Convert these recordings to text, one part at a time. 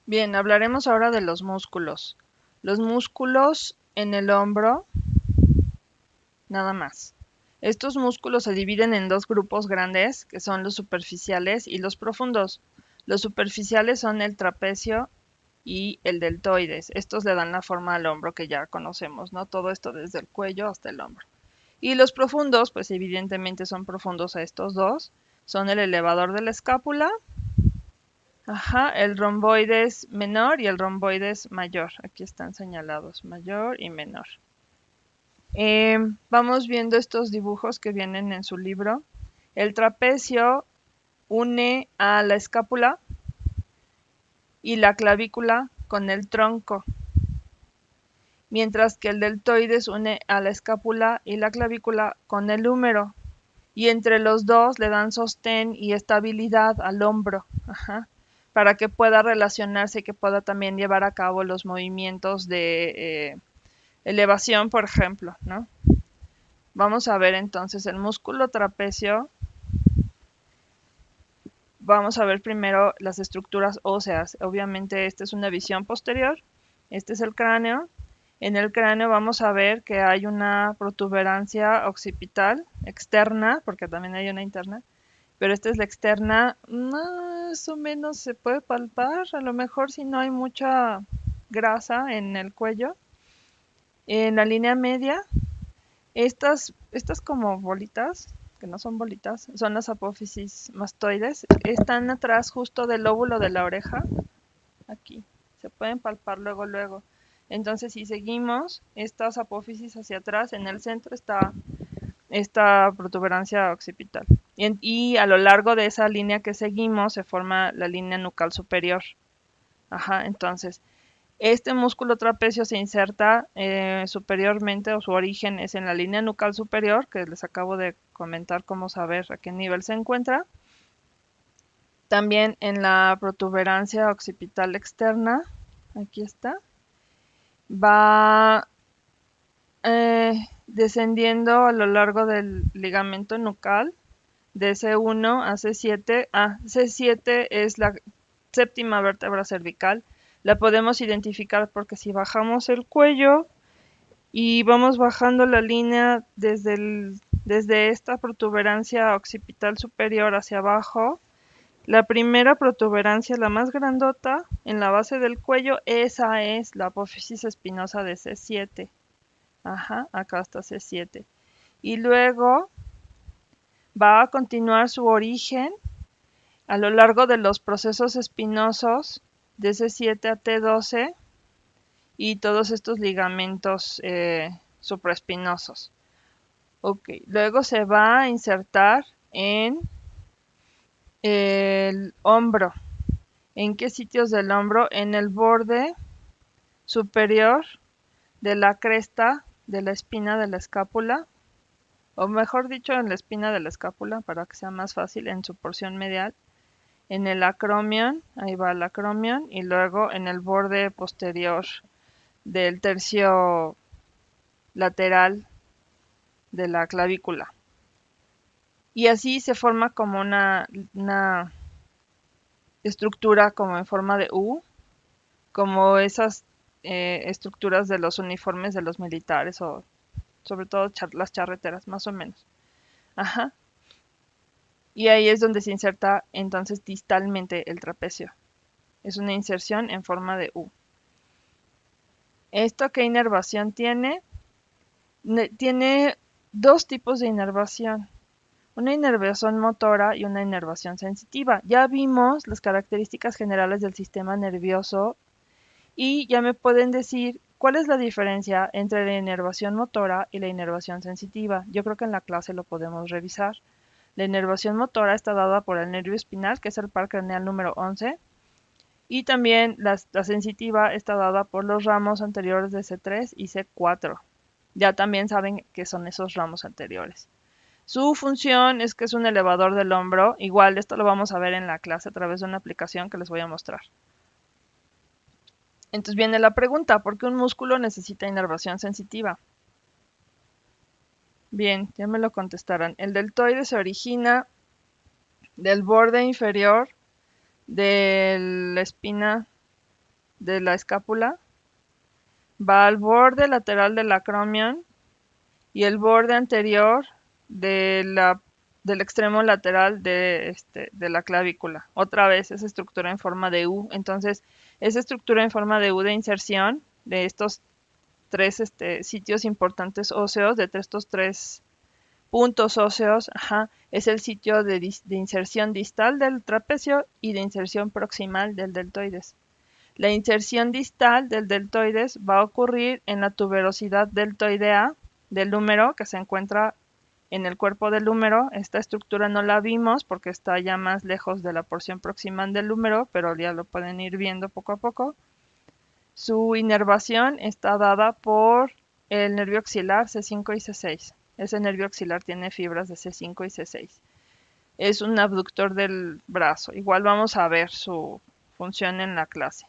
Bien, hablaremos ahora de los músculos. Los músculos en el hombro, nada más. Estos músculos se dividen en dos grupos grandes, que son los superficiales y los profundos. Los superficiales son el trapecio y el deltoides. Estos le dan la forma al hombro que ya conocemos, ¿no? Todo esto desde el cuello hasta el hombro. Y los profundos, pues evidentemente son profundos a estos dos. Son el elevador de la escápula, el romboides menor y el romboides mayor. Aquí están señalados, mayor y menor. Vamos viendo estos dibujos que vienen en su libro. El trapecio une a la escápula y la clavícula con el tronco, mientras que el deltoides une a la escápula y la clavícula con el húmero, y entre los dos le dan sostén y estabilidad al hombro, para que pueda relacionarse y que pueda también llevar a cabo los movimientos de elevación, por ejemplo, ¿no? Vamos a ver entonces el músculo trapecio. Vamos a ver primero las estructuras óseas. Obviamente esta es una visión posterior. Este es el cráneo. En el cráneo vamos a ver que hay una protuberancia occipital externa, porque también hay una interna, pero esta es la externa. Más o menos se puede palpar, a lo mejor si no hay mucha grasa en el cuello. En la línea media, estas como bolitas, que no son bolitas, son las apófisis mastoides, están atrás justo del lóbulo de la oreja, aquí, se pueden palpar luego. Entonces si seguimos estas apófisis hacia atrás, en el centro está esta protuberancia occipital. Y a lo largo de esa línea que seguimos se forma la línea nucal superior. Entonces este músculo trapecio se inserta superiormente, o su origen es en la línea nucal superior, que les acabo de comentar cómo saber a qué nivel se encuentra. También en la protuberancia occipital externa, aquí está, va descendiendo a lo largo del ligamento nucal de C1 a C7. C7 es la séptima vértebra cervical. La podemos identificar porque si bajamos el cuello y vamos bajando la línea desde esta protuberancia occipital superior hacia abajo, la primera protuberancia, la más grandota, en la base del cuello, esa es la apófisis espinosa de C7. Acá está C7. Y luego va a continuar su origen a lo largo de los procesos espinosos de C7 a T12 y todos estos ligamentos supraespinosos. Luego se va a insertar en el hombro. ¿En qué sitios del hombro? En el borde superior de la cresta de la espina de la escápula, o mejor dicho, en la espina de la escápula, para que sea más fácil, en su porción medial. En el acromion, ahí va el acromion, y luego en el borde posterior del tercio lateral de la clavícula. Y así se forma como una estructura como en forma de U, como esas estructuras de los uniformes de los militares, o sobre todo las charreteras, más o menos. Y ahí es donde se inserta entonces distalmente el trapecio. Es una inserción en forma de U. ¿Esto qué inervación tiene? Tiene dos tipos de inervación. Una inervación motora y una inervación sensitiva. Ya vimos las características generales del sistema nervioso y ya me pueden decir cuál es la diferencia entre la inervación motora y la inervación sensitiva. Yo creo que en la clase lo podemos revisar. La inervación motora está dada por el nervio espinal, que es el par craneal número 11, y también la sensitiva está dada por los ramos anteriores de C3 y C4. Ya también saben qué son esos ramos anteriores. Su función es que es un elevador del hombro. Igual esto lo vamos a ver en la clase a través de una aplicación que les voy a mostrar. Entonces viene la pregunta, ¿por qué un músculo necesita inervación sensitiva? Bien, ya me lo contestarán. El deltoide se origina del borde inferior de la espina de la escápula, va al borde lateral del acromion y el borde anterior de del extremo lateral de la clavícula. Otra vez esa estructura en forma de U. Entonces, esa estructura en forma de U de inserción de estos tres sitios importantes óseos, de estos tres puntos óseos, ajá, es el sitio de inserción distal del trapecio y de inserción proximal del deltoides. La inserción distal del deltoides va a ocurrir en la tuberosidad deltoidea del húmero que se encuentra en el cuerpo del húmero. Esta estructura no la vimos porque está ya más lejos de la porción proximal del húmero, pero ya lo pueden ir viendo poco a poco. Su inervación está dada por el nervio axilar C5 y C6. Ese nervio axilar tiene fibras de C5 y C6. Es un abductor del brazo. Igual vamos a ver su función en la clase.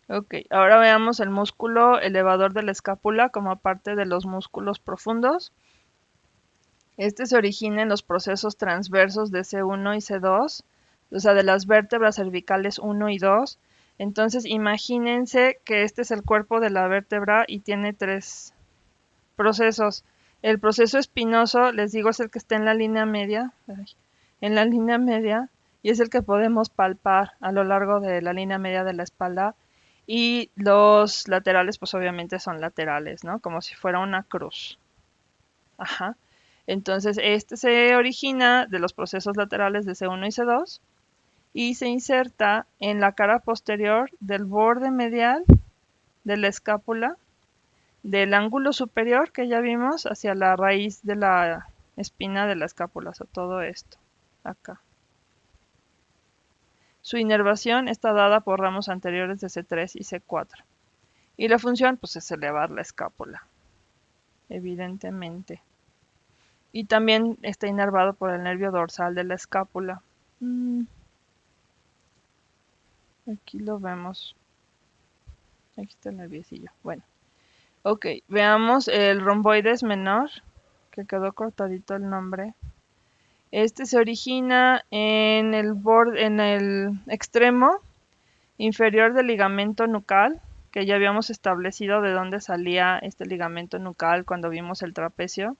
Ok, ahora veamos el músculo elevador de la escápula como parte de los músculos profundos. Este se origina en los procesos transversos de C1 y C2, o sea, de las vértebras cervicales 1 y 2. Entonces, imagínense que este es el cuerpo de la vértebra y tiene tres procesos. El proceso espinoso, les digo, es el que está en la línea media, y es el que podemos palpar a lo largo de la línea media de la espalda. Y los laterales, pues obviamente son laterales, ¿no? Como si fuera una cruz. Ajá. Entonces, este se origina de los procesos laterales de C1 y C2 y se inserta en la cara posterior del borde medial de la escápula, del ángulo superior que ya vimos hacia la raíz de la espina de la escápula, o sea, todo esto, acá. Su inervación está dada por ramos anteriores de C3 y C4. Y la función, pues, es elevar la escápula, evidentemente. Y también está inervado por el nervio dorsal de la escápula. Aquí lo vemos. Aquí está el nerviecillo. Bueno, ok, veamos el romboides menor, que quedó cortadito el nombre. Este se origina en en el extremo inferior del ligamento nucal, que ya habíamos establecido de dónde salía este ligamento nucal cuando vimos el trapecio,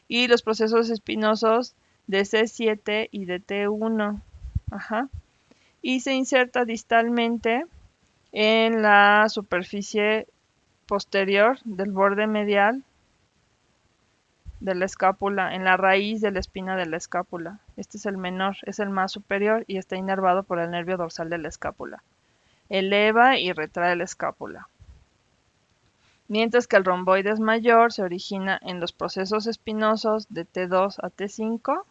y los procesos espinosos de C7 y de T1. Ajá. Y se inserta distalmente en la superficie posterior del borde medial de la escápula, en la raíz de la espina de la escápula. Este es el menor, es el más superior y está inervado por el nervio dorsal de la escápula. Eleva y retrae la escápula. Mientras que el romboides mayor se origina en los procesos espinosos de T2 a T5,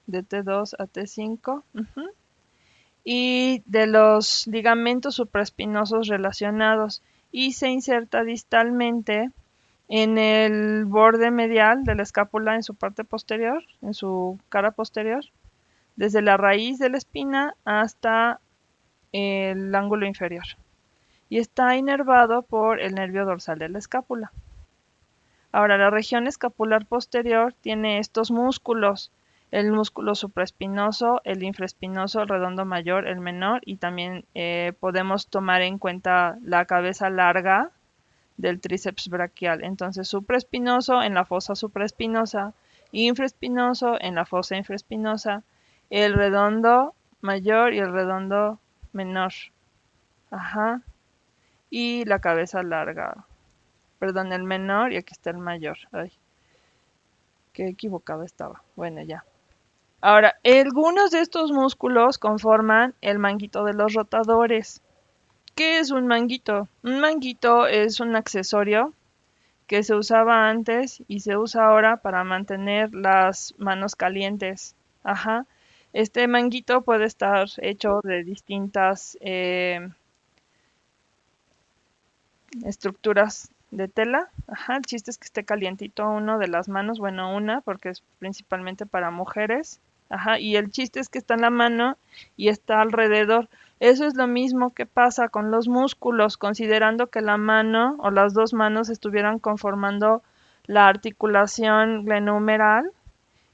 de T2 a T5, y de los ligamentos supraespinosos relacionados, y se inserta distalmente en el borde medial de la escápula en su parte posterior, en su cara posterior, desde la raíz de la espina hasta el ángulo inferior. Y está inervado por el nervio dorsal de la escápula. Ahora, la región escapular posterior tiene estos músculos: el músculo supraespinoso, el infraespinoso, el redondo mayor, el menor, y también podemos tomar en cuenta la cabeza larga del tríceps braquial. Entonces, supraespinoso en la fosa supraespinosa, infraespinoso en la fosa infraespinosa, el redondo mayor y el redondo menor. Ajá. Y la cabeza larga. Perdón, el menor y aquí está el mayor. Ay, qué equivocado estaba. Bueno, ya. Ahora, algunos de estos músculos conforman el manguito de los rotadores. ¿Qué es un manguito? Un manguito es un accesorio que se usaba antes y se usa ahora para mantener las manos calientes. Ajá. Este manguito puede estar hecho de distintas estructuras de tela. Ajá. El chiste es que esté calientito uno de las manos, bueno, una, porque es principalmente para mujeres. Ajá. Y el chiste es que está en la mano y está alrededor. Eso es lo mismo que pasa con los músculos, considerando que la mano o las dos manos estuvieran conformando la articulación glenohumeral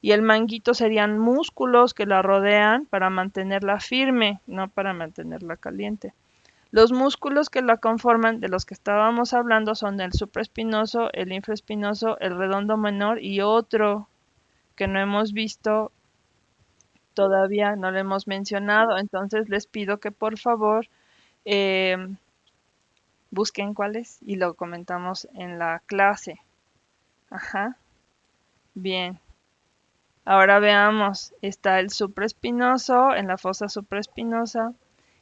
y el manguito serían músculos que la rodean para mantenerla firme, no para mantenerla caliente. Los músculos que la conforman, de los que estábamos hablando, son el supraespinoso, el infraespinoso, el redondo menor y otro que no hemos visto todavía, no lo hemos mencionado. Entonces les pido que por favor eh, busquen cuáles y lo comentamos en la clase. Ajá, bien. Ahora veamos, está el supraespinoso en la fosa supraespinosa,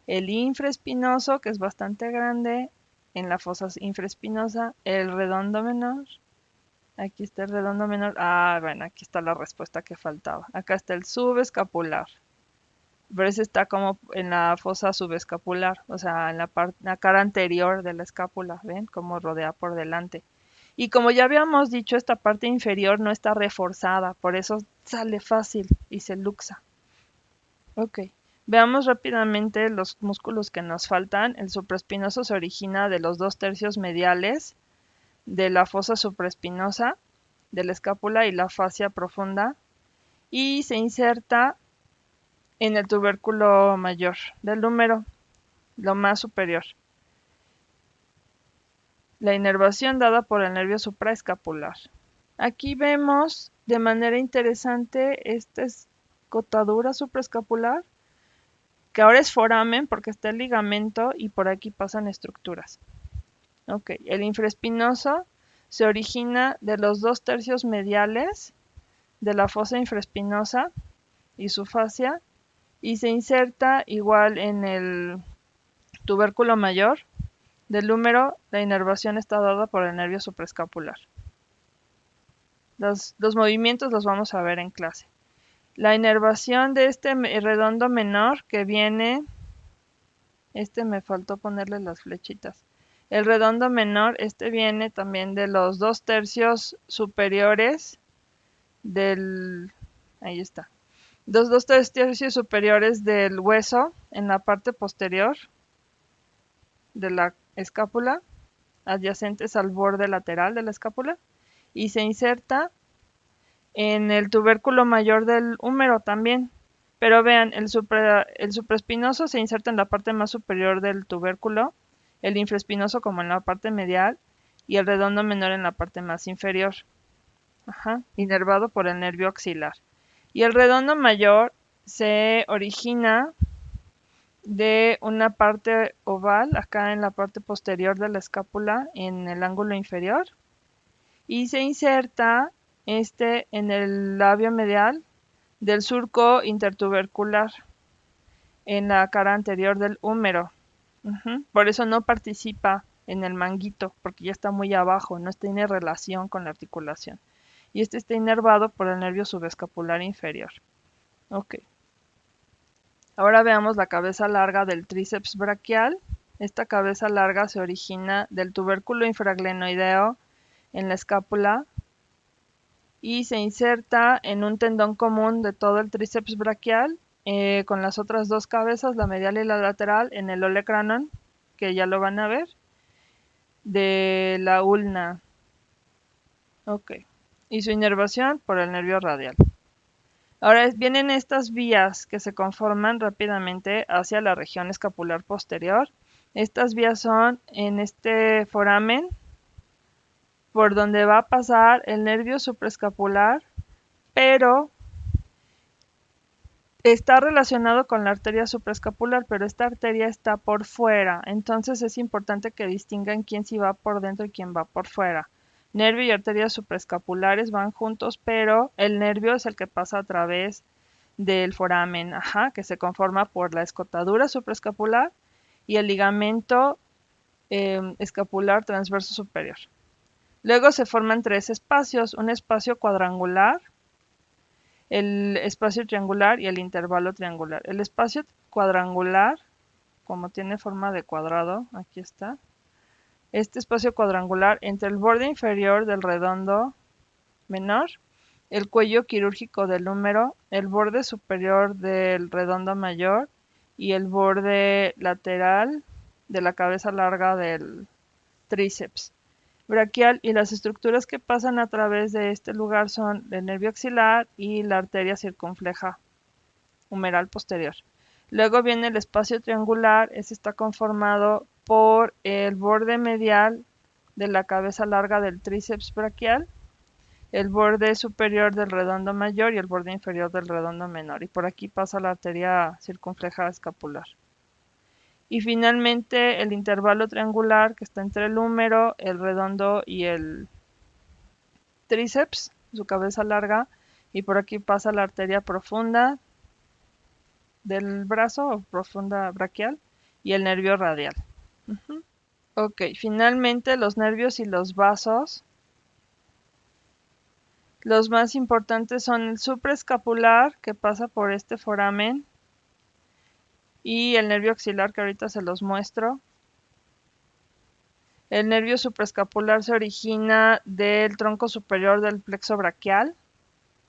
el infraespinoso, que es bastante grande, en la fosa infraespinosa, el redondo menor. Aquí está el redondo menor. Ah, bueno, aquí está la respuesta que faltaba. Acá está el subescapular. Pero ese está como en la fosa subescapular, o sea, en la cara anterior de la escápula, ¿ven? Como rodea por delante. Y como ya habíamos dicho, esta parte inferior no está reforzada, por eso sale fácil y se luxa. Ok, veamos rápidamente los músculos que nos faltan. El supraespinoso se origina de los 2/3 mediales de la fosa supraespinosa, de la escápula y la fascia profunda, y se inserta en el tubérculo mayor del húmero, lo más superior. La inervación dada por el nervio supraescapular. Aquí vemos de manera interesante esta escotadura supraescapular, que ahora es foramen porque está el ligamento y por aquí pasan estructuras. Ok, el infraespinoso se origina de los 2/3 mediales de la fosa infraespinosa y su fascia y se inserta igual en el tubérculo mayor del húmero. La inervación está dada por el nervio supraescapular. Los movimientos los vamos a ver en clase. La inervación de este redondo menor que viene, me faltó ponerle las flechitas. El redondo menor, viene también de los 2/3 superiores del, ahí está, los 2/3 superiores del hueso en la parte posterior de la escápula, adyacentes al borde lateral de la escápula, y se inserta en el tubérculo mayor del húmero también. Pero vean, el supraespinoso se inserta en la parte más superior del tubérculo, el infraespinoso como en la parte medial y el redondo menor en la parte más inferior. Ajá, inervado por el nervio axilar. Y el redondo mayor se origina de una parte oval, acá en la parte posterior de la escápula, en el ángulo inferior, y se inserta en el labio medial del surco intertubercular, en la cara anterior del húmero. Por eso no participa en el manguito, porque ya está muy abajo, no tiene relación con la articulación. Y está inervado por el nervio subescapular inferior. Ok. Ahora veamos la cabeza larga del tríceps braquial. Esta cabeza larga se origina del tubérculo infraglenoideo en la escápula y se inserta en un tendón común de todo el tríceps braquial, con las otras dos cabezas, la medial y la lateral, en el olecranon, que ya lo van a ver, de la ulna. Ok. Y su inervación por el nervio radial. Ahora vienen estas vías que se conforman rápidamente hacia la región escapular posterior. Estas vías son en este foramen, por donde va a pasar el nervio supraescapular, pero está relacionado con la arteria supraescapular, pero esta arteria está por fuera. Entonces es importante que distingan quién sí va por dentro y quién va por fuera. Nervio y arterias supraescapulares van juntos, pero el nervio es el que pasa a través del foramen, que se conforma por la escotadura supraescapular y el ligamento escapular transverso superior. Luego se forman tres espacios, un espacio cuadrangular, el espacio triangular y el intervalo triangular. El espacio cuadrangular, como tiene forma de cuadrado, aquí está, este espacio cuadrangular entre el borde inferior del redondo menor, el cuello quirúrgico del húmero, el borde superior del redondo mayor y el borde lateral de la cabeza larga del tríceps braquial, y las estructuras que pasan a través de este lugar son el nervio axilar y la arteria circunfleja humeral posterior. Luego viene el espacio triangular, este está conformado por el borde medial de la cabeza larga del tríceps braquial, el borde superior del redondo mayor y el borde inferior del redondo menor, y por aquí pasa la arteria circunfleja escapular. Y finalmente el intervalo triangular que está entre el húmero, el redondo y el tríceps, su cabeza larga, y por aquí pasa la arteria profunda del brazo o profunda braquial y el nervio radial. Ok, finalmente los nervios y los vasos. Los más importantes son el supraescapular, que pasa por este foramen, y el nervio axilar, que ahorita se los muestro. El nervio supraescapular se origina del tronco superior del plexo braquial.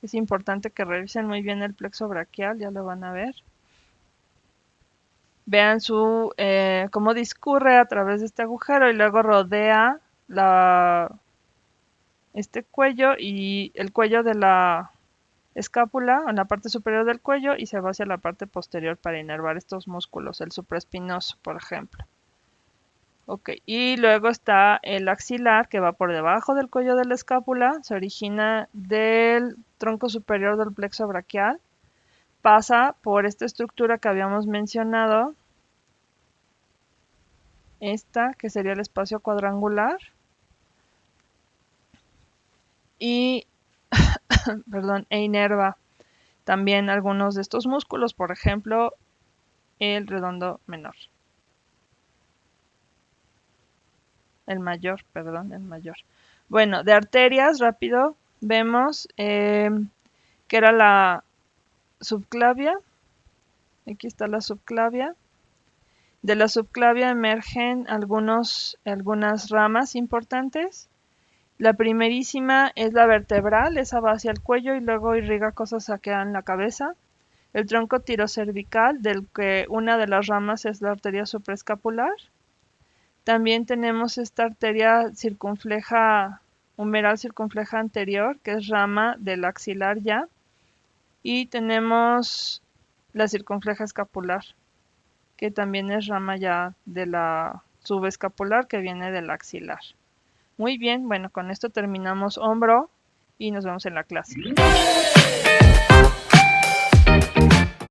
Es importante que revisen muy bien el plexo braquial, ya lo van a ver. Vean cómo discurre a través de este agujero y luego rodea este cuello y el cuello de la escápula en la parte superior del cuello, y se va hacia la parte posterior para inervar estos músculos, el supraespinoso, por ejemplo. Ok, y luego está el axilar, que va por debajo del cuello de la escápula, se origina del tronco superior del plexo braquial, pasa por esta estructura que habíamos mencionado, esta que sería el espacio cuadrangular, y perdón, e inerva también algunos de estos músculos, por ejemplo, el redondo menor. El mayor, perdón, el mayor. Bueno, de arterias, rápido, vemos que era la subclavia. Aquí está la subclavia. De la subclavia emergen algunas ramas importantes. La primerísima es la vertebral, esa va hacia el cuello y luego irriga cosas que en la cabeza. El tronco tirocervical, del que una de las ramas es la arteria supraescapular. También tenemos esta arteria circunfleja, humeral circunfleja anterior, que es rama del axilar ya. Y tenemos la circunfleja escapular, que también es rama ya de la subescapular, que viene del axilar. Muy bien, bueno, con esto terminamos hombro y nos vemos en la clase.